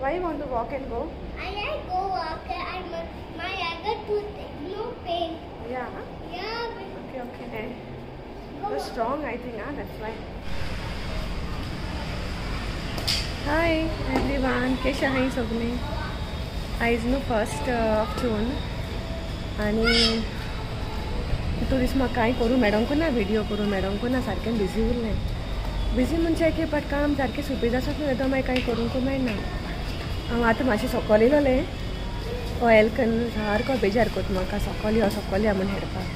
Why you want to walk and go? I like go walk and my other tooth no pain. Yeah. Yeah. Okay. You're strong, I think. That's why. Hi everyone. Kesha hai सगळे. आज no 1st of June. आणि तुरीस म्हाका काय करूं madam को ना video करूं madam को ना सारकें बिजी उरलें. बिजी म्हणजे की बट काम सारकें सुपीत आसत न्हू येदो मागीर कांय करूंक मेळना. हांव आतां मातशें सकयल येयलोलें ऑयल कन सारको बेजार कोत म्हाका सकयल यो म्हूण हेडपाक.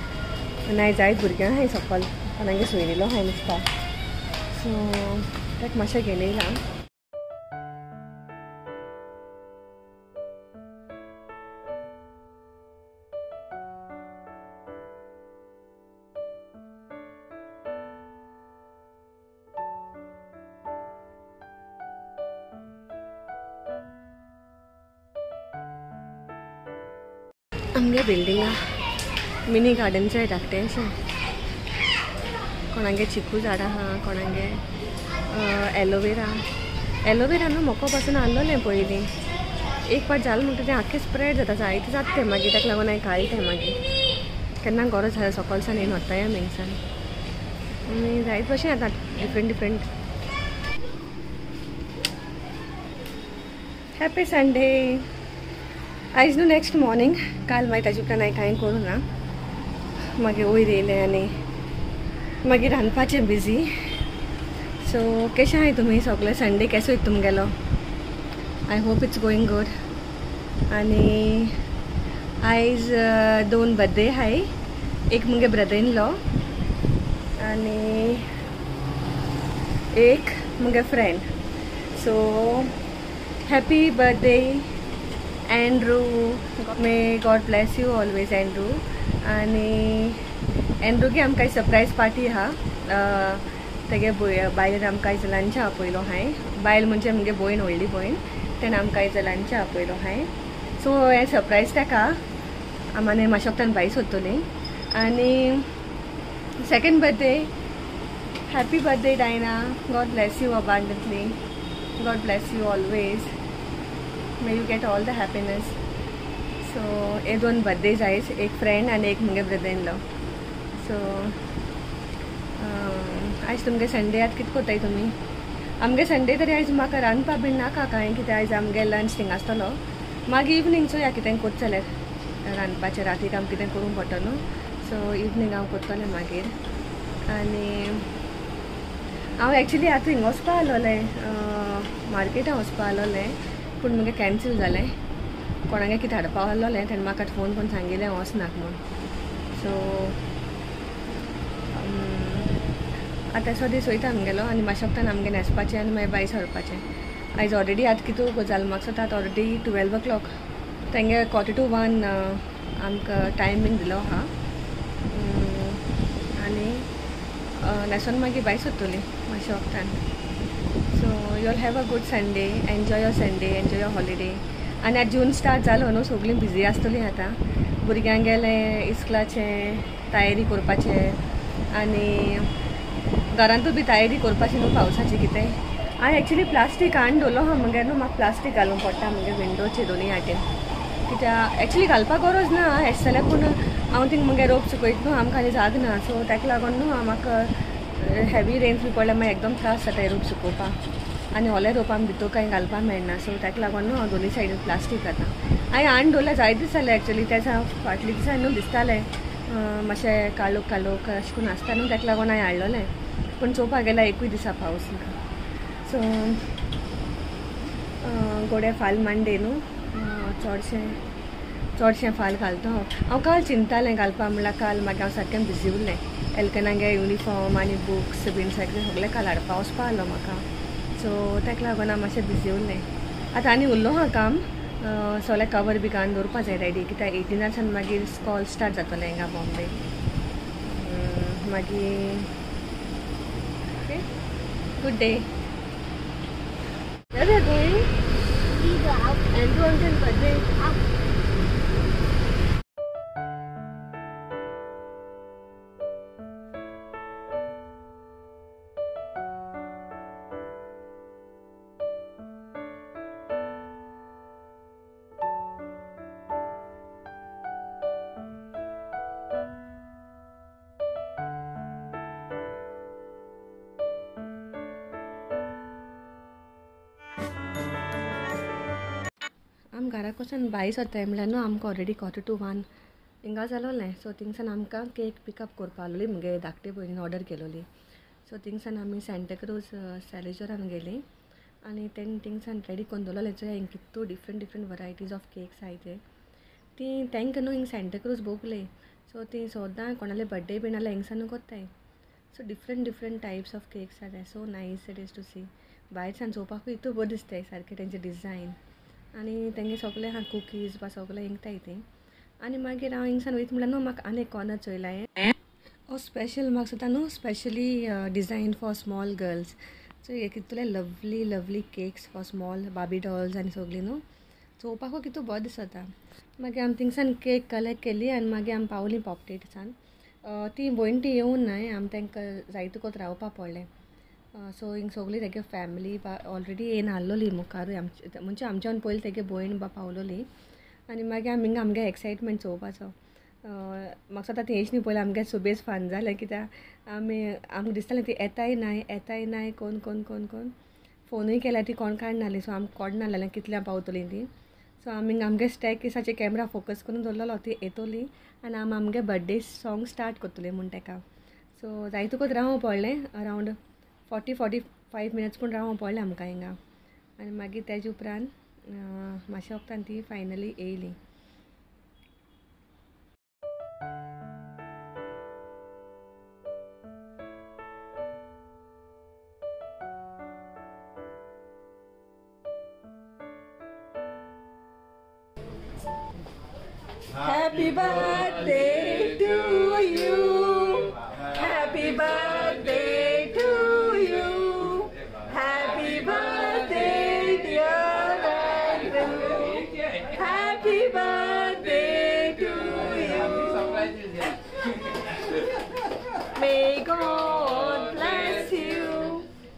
आनी आयज जायत भुरग्यां हाय सकयल कोणागे सोयरिलो हाय नुस्ता सो ताका मातशें घेवन येयलां. आमगे बिल्डिंगा मिनी गार्डनचे आहे धाकटे अशें. कोणागे चिकू झाडां आहा कोणागे एलोवेरा न्हू मोको पासून हाडलोलें पयलीं एक पाट जालें म्हणटा तें आख्खें स्प्रेड जाता जायतें जाता तें मागीर ताका लागून हांवें काडलें मागीर केन्ना गरज आसा सकलसान येवन व्हरता मिंगसान आनी जायत भशेन येता डिफरंट. Happy Sunday. आयज न्हू नेक्स्ट मॉर्निंग काल मागीर ताजे उपरांत हांवें कांय करूं ना. मागीर वयर येयलें आनी मागीर रांदपाचें बिजी. सो कशें आहाय तुमी सगळे संडे केसो वयता तुमगेलो. I hope it's going good. आनी आयज 2 बर्थडे आहाय. एक मुगे ब्रदर इन लॉ आनी एक मुगे friend. So happy birthday Andrew. May God bless you always Andrew. आनी एंड्रूगे आमकां सरप्राईज पार्टी आहा तेगे बायल आमकां आयज लंच आपयलो हाय. बायल म्हणजे मुगे भयण व्हडली भयण तेणें आमकां आयज लंच आपयलो हाय. सो हें सरप्राईज तेका आमी मातशे वक्तान भायर सोदतलीं. आनी second birthday happy birthday Diana. God bless you abundantly. God bless you always. May you get all the happiness. So हे 2 बर्थडेज आयज एक फ्रेंड आनी एक मुगे ब्रदर इन लॉ. सो आयज तुमगे संडे आतां कितें कोत्ताय तुमी. आमगे संडे तरी आयज म्हाका रांदपा बीन नाका कांय कितें आयज आमगे लंच थिंग आसतलो. मागीर इवनिंग चोया कितें कोत जाल्यार रांदपाचें रातीक आमकां कितें करूंक पडटा न्हू. सो इवनिंग हांव कोत्तलें मागीर. आनी हांव एक्चुली आतां हिंग वचपा आसलोलें मार्केटां वचपा आसलोलें पूण मुगे कॅन्सील जालें. कोणागे कितें हाडपा आसलोलें तेणें म्हाका फोन करून सांगिल्लें वचनाक म्हूण. सो आतां एसो दीस वयता आमगेलो आनी मातशे वक्तान आमगे न्हेसपाचें आनी मागीर भायर सरपाचें. आयज ऑलरेडी आतां कितू गजाल म्हाका सो आतां ऑलरेडी 12 o'clock. तेंगे 1:45 आमकां टायम बीन दिलो आहा. आनी न्हेसोन मागीर भायर सरतलीं मातशे वक्तान. So you all have a good Sunday. Enjoy your Sunday. Enjoy your holiday. आनी आतां जून स्टार्ट जालो न्हू सगळीं बिजी आसतलीं आतां. भुरग्यांक गेलें इस्कलाचें तयारी करपाचें आनी घरांतू बी तयारी करपाची न्हू पावसाची कितें. हांवें एक्चुली प्लास्टीक हाडून दवरलो आहा मुगे न्हू म्हाका प्लास्टीक घालूंक पडटा मुगे विंडोचे दोनूय वाटेन कित्याक एक्चुली घालपाक गरज ना हेच जाल्यार पूण हांव थिंग मुगे रोप सुकयता न्हू आमकां आनी जाग ना. सो ताका लागून न्हू म्हाका हेवी रेन्स बी पडल्यार मागीर एकदम त्रास जाता रोप सुकोवपाक आनी ओले रोप आमकां भितर कांय घालपाक मेळना. सो ताका लागून न्हू हांव दोनूय सायडीन प्लास्टीक घालता. हांवें हाडून दवरल्यार जायत दीस जालें एक्चुली. तेच्या फाटल्या दिसांनी न्हू दिसतालें मातशें काळोख अशें करून आसता न्हू ताका लागून हांवें हाडलोलें. पूण चोवपाक गेल्यार एकूय दिसा पावस ना. सो गोडे फाल मंडे न्हू चडशें फाल घालता हांव काल चिंतालें घालपाक म्हणल्यार काल मागीर हांव सारकें बिजी उरलें. एलकनागे युनिफॉर्म आनी बुक्स बीन सगळें काल हाडपा वचपा आसलो म्हाका. सो ताका लागून हांव मातशें बिजी उरलें. आतां आनी उरलो हा काम सगळें कवर बी घालून दवरपा जाय रेडी कित्याक 18 मागीर स्कॉल स्टार्ट जातलें हिंगा बॉम्बे. मागीर good day. Where are we going? Andrew uncle's birthday. आम घरा कडच्यान भायर सरताय म्हणल्यार न्हू आमकां ऑलरेडी 1:45 हिंगा जालोलें. सो थिंगसान आमकां केक पिकअप करपा आसलोली मुगे धाकटे भयणीन ऑर्डर केलोली. सो थिंगसान आमी सांताक्रूज सॅलेजरान गेली आनी तेणी थिंगसान रेडी करून दवरलोलें. चोया हिंग कितू डिफरंट वरायटीज ऑफ केक्स आहाय ते ती तेंकां न्हू हिंग सांताक्रूज बोगले. सो ती सोद्दां कोणाले बड्डे बीन जाल्यार हिंगसान कोत्ताय. So different types of cakes आहाय. सो नायस इट इज टू सी. भायरसान चोवपाकूय इतू बरें दिसताय सारकें तेंचे डिजायन आनी तेंगे सगळे हा कुकीज बा सगळे हिंगताय ती. आनी मागीर हांव हिंगसान वयता म्हणल्यार न्हू म्हाका आनी एक कॉर्नर चोयलाय ओ स्पेशल म्हाका सुद्दां न्हू specially design for small girls. So हे कितले lovely cakes for small baby dolls आनी सगळीं न्हू चोवपाकूय कितू बरें दिसता. मागीर आमी थिंगसान केक कलेक्ट केली आनी मागीर आमी पावलीं पॉपटेट्सान. ती भयण ती येवून नाय आमी तांकां जायतो कोत रावपा पडलें. सो हिंग सगळीं तेगे फॅमिली बा ऑलरेडी येवन आहलोली मुखारूय म्हणजे आमच्यान पयलीं तेगे भयण बा पावलोली आनी मागीर आमी हिंगा आमगे एक्सायटमेंट चोवपाचो. म्हाका सुद्दां ती येयच न्ही पयलीं आमगे सुबेज फान जालें कित्याक आमकां दिसतालें ती येताय नाय कोण फोनूय केल्यार ती कोण काडनाली. सो आमकां कोड नासलें कितल्या पावतलीं ती. सो आमी हिंगा आमगे स्टॅरकेसाचेर कॅमेरा फोकस करून दवरलोलो ती येतोली आनी आमी आमगे बड्डे सॉंग स्टार्ट करतले म्हूण तेका. सो जायतो कोत रावूं पडलें अरावंड 40-45 मिनट्स पूण रावूं पडलें आमकां हिंगा आनी मागीर तेजे उपरांत मातशे वक्तान ती फायनली येयली. Happy birthday to you. Happy birthday to you. Happy birthday dear Andrew. Happy birthday to you. May God bless you.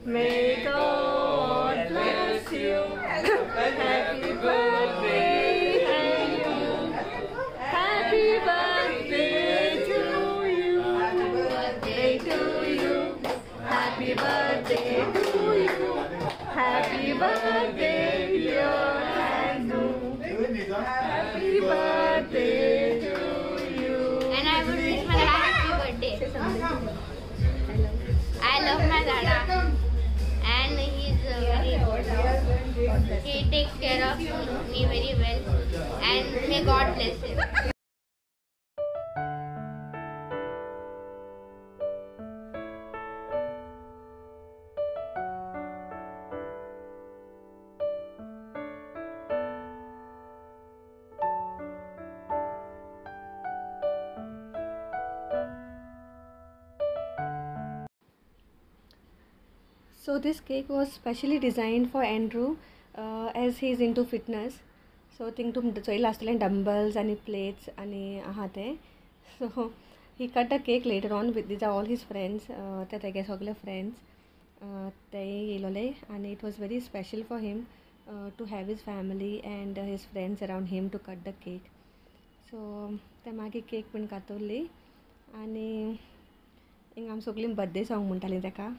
May God bless you. Happy birthday. Happy birthday to you. Happy birthday to you. Happy birthday dear Andrew. Happy birthday to you. And I would wish my dad happy birthday. I love my dada and he's very good. He takes care of me very well and may God bless him. So this cake was specially designed for Andrew as he is into fitness. So think to चोयला आसतलें dumbbells and plates and आहा ते. So he cut the cake later on with these are all his friends. ते तेगे सगळे friends ते येयलोले and it was very special for him to have his family and his friends around him to cut the cake. So ते मागीर cake पण कातरली आनी हिंगा आमी सगळीं birthday song म्हणटालीं तेका.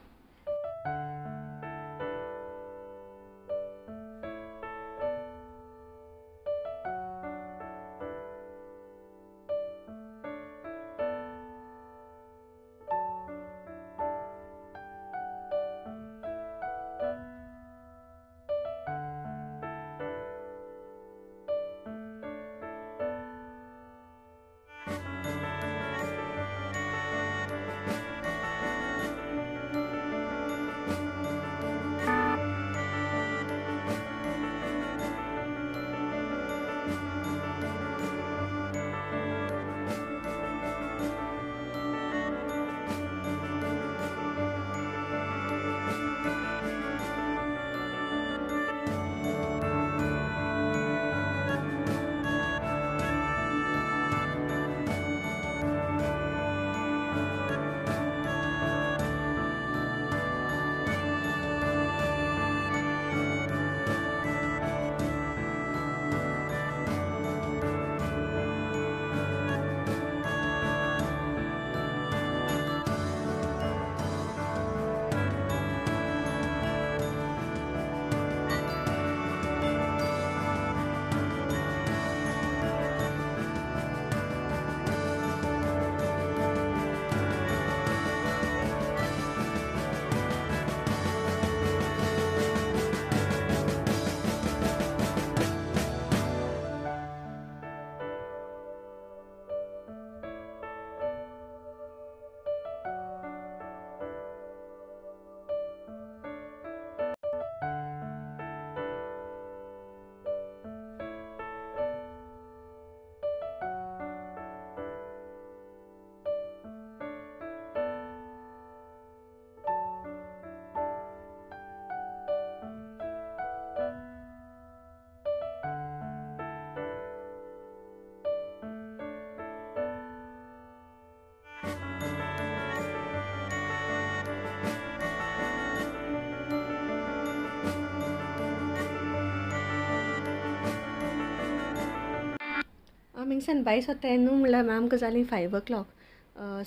हिंगसान भायर सरता न्हू म्हणल्यार आमकां जालीं 5 o'clock.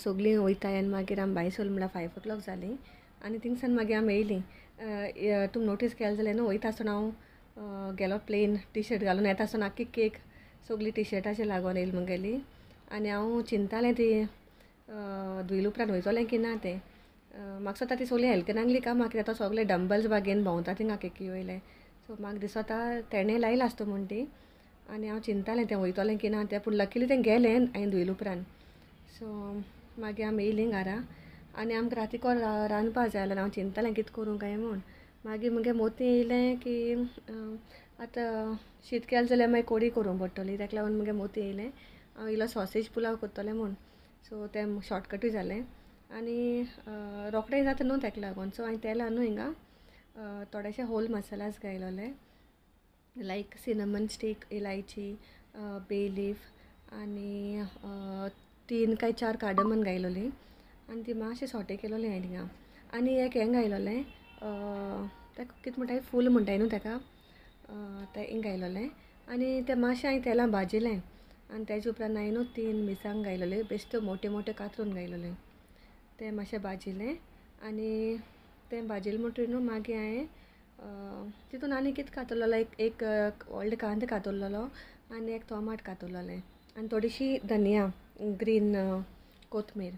सगळीं वयताय आनी मागीर आमी भायर सरलीं म्हणल्यार 5 o'clock जालीं आनी थिंगसान मागीर आमी येयलीं. तुमी नोटीस केलें जाल्यार न्हू वयता आसतना हांव गेलो प्लेन टी शर्ट घालून येता आसतना आख्खी केक सगळी टी शर्टाचेर लागून येयली म्हगेली आनी हांव चिंतालें ती धुयले उपरांत वयतलें की ना तें. म्हाका स्वता ती सगळीं हेल्थ नागली काय म्हाका तो सगळे डंबल्स बा घेवन भोंवता थिंगा केकी वयले. सो म्हाका दिसता तेणें लायला आसता म्हूण ती आनी हांव चिंतालें तें वयतलें की ना तें पूण लकीली तें गेलें हांवें धुयले उपरांत. सो मागीर आमी येयलीं घरा आनी आमकां रातीको रांदपा जाय जाल्यार हांव चिंतालें कितें करूं काय म्हूण. मागीर मुगे मोती येयलें की आतां शीत केलें जाल्यार मागीर कोडी करूंक पडटली ताका लागून मुगे मोती येयलें हांव इल्लो सॉसेज पुलाव करतलें म्हूण. सो तें शॉर्टकटूय जालें आनी रोखडें जाता न्हू ताका लागून. सो हांवें तेलां न्हू हिंगा थोडेशे होल मसालास घायलोले लायक सिनमन स्टीक, इलायची, बे लीफ आनी 3 काय 4 कार्डमन घायलोली आनी ती मातशें सॉटे केलोलें हांवें हिंगा. आनी एक हें घायलोलें ताका कितें म्हणटाय फूल म्हणटाय न्हू ताका तें घायलोलें आनी तें मातशें हांवें तेलां भाजिलें आनी तेजे उपरांत हांवें न्हू 3 मिरसांग घायलोले बेश्टो मोटे मोटे कातरून घायलोले. तें मातशें भाजिलें आनी तें भाजिलें म्हणटकीर न्हू मागीर हांवें तितून आनी कितें कातरलोलो एक व्हडलो कांदो कातरलोलो आनी एक टोमाट कातरलोलें आनी थोडीशी धनिया ग्रीन कोथमीर.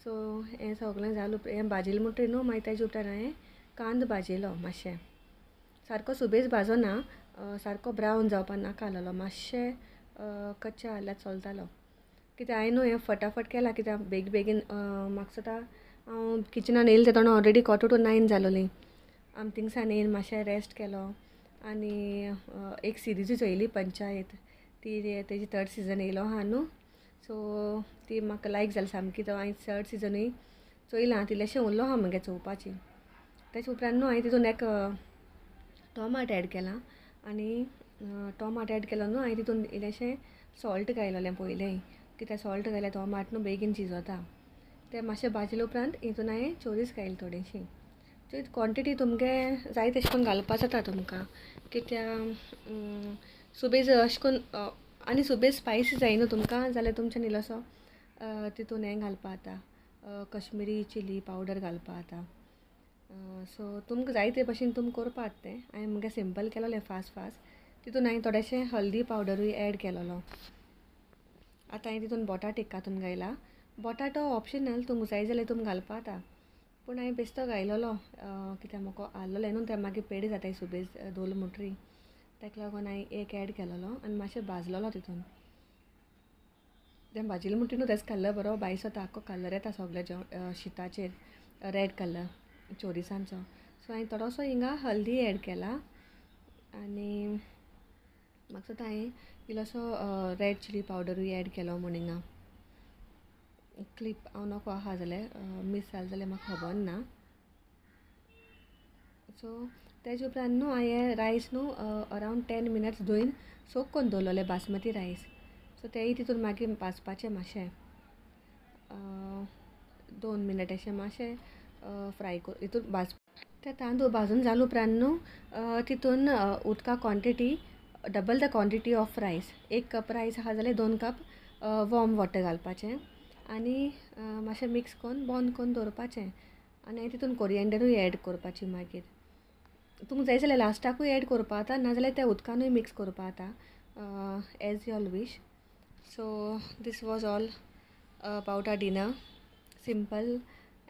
सो हें सगळें जालें हें भाजिलें म्हणटकीर न्हू मागीर तेजे उपरांत हांवें कांदो भाजिलो मातशें सारको सुबेज भाजोना सारको ब्रावन जावपा नाका आसलोलो मातशें कच्चें जाल्यार चलतालो कित्याक हांवें न्हू हें फटाफट केलां कित्याक बेगीन म्हाका दिसता हांव किचनान येयलें तेदोना ऑलरेडी 9:45 जालोलीं. आमी थिंगसान येवन मातशें रेस्ट केलो आनी एक सिरिजूय चोयली पंचायत ती तेजी 3rd सीझन येयलो आहा न्हू. सो ती म्हाका लायक जाली सामकी. तो हांवें 3rd सीझनूय चोयलां ती इल्लेशें उरलो आहा म्हगे चोवपाची. तेजे उपरांत न्हू हांवें तितून एक टोमाट एड केलां आनी टोमाट एड केलो न्हू हांवें तितून इल्लेशें सॉल्ट घायलोलें पयलें कित्याक सॉल्ट घायल्यार टोमाट न्हू बेगीन शिजोता. तें मातशें भाजिले उपरांत हितून हांवें चोरीस घायली थोडीशी. सो क्वॉन्टिटी तुमगे जाय तशें करून घालपा जाता तुमकां कित्याक सुबेज अशें करून आनी सुबेज स्पायसी जाय न्हू तुमकां जाल्यार तुमच्यान इल्लोसो तितून हें घालपा जाता कश्मिरी चिली पावडर घालपा जाता. सो तुमकां जाय ते भशेन तुमी करपा तें. हांवें मुगे सिंपल केलोलें फास्ट तितून हांवें थोडेशें हल्दी पावडरूय एड केलोलो. आतां हांवें तितून बटाट एक कातून घायला. बटाटो ऑप्शनल तुमकां जाय जाल्यार तुमी घालपा जाता पूण हांवें बेश्टो घायलोलो कित्याक म्हाका आसलोलें न्हू तें मागीर पेड जाताय सुबेज दोल म्हणटरी ताका लागून हांवें एक एड केलोलो आनी मातशें भाजलोलो तितून. तें भाजिलें म्हणटरी न्हू तेजो कलर बरो भायर सरता आख्खो कलर येता सगळ्या शिताचेर रेड कलर चोरिसांचो. सो हांवें थोडोसो हिंगा हल्दी एड केला आनी म्हाका दिसता हांवें इल्लोसो रेड चिली पावडरूय एड केलो म्हूण हिंगा. क्लिप हांव नोको आहा जाल्यार मिस जालें जाल्यार म्हाका खबर ना. सो तेजे उपरांत न्हू हांवें रायस न्हू अरावंड 10 minutes धुवन सोक करून दवरलोलें बासमती रायस. सो तेय तितून मागीर भाजपाचें मातशें 2 minutes अशें मातशें फ्राय कर हितून ते तांदूळ भाजून जाले उपरांत न्हू तितून उदका quantity double the quantity of rice. 1 cup rice आहा जाल्यार 2 cup वॉर्म वॉटर घालपाचें आनी मातशें मिक्स करून बंद करून दवरपाचें आनी हांवें तितून कोरिएंडरूय एड करपाची. मागीर तुमकां जाय जाल्यार लास्टाकूय एड करपा जाता नाजाल्यार त्या उदकानूय मिक्स करपा जाता as your wish. So this was all about our dinner simple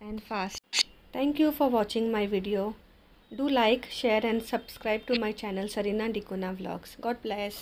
and fast. Thank you for watching my video. Do like, share and subscribe to my channel Sarina Dikuna Vlogs. God bless.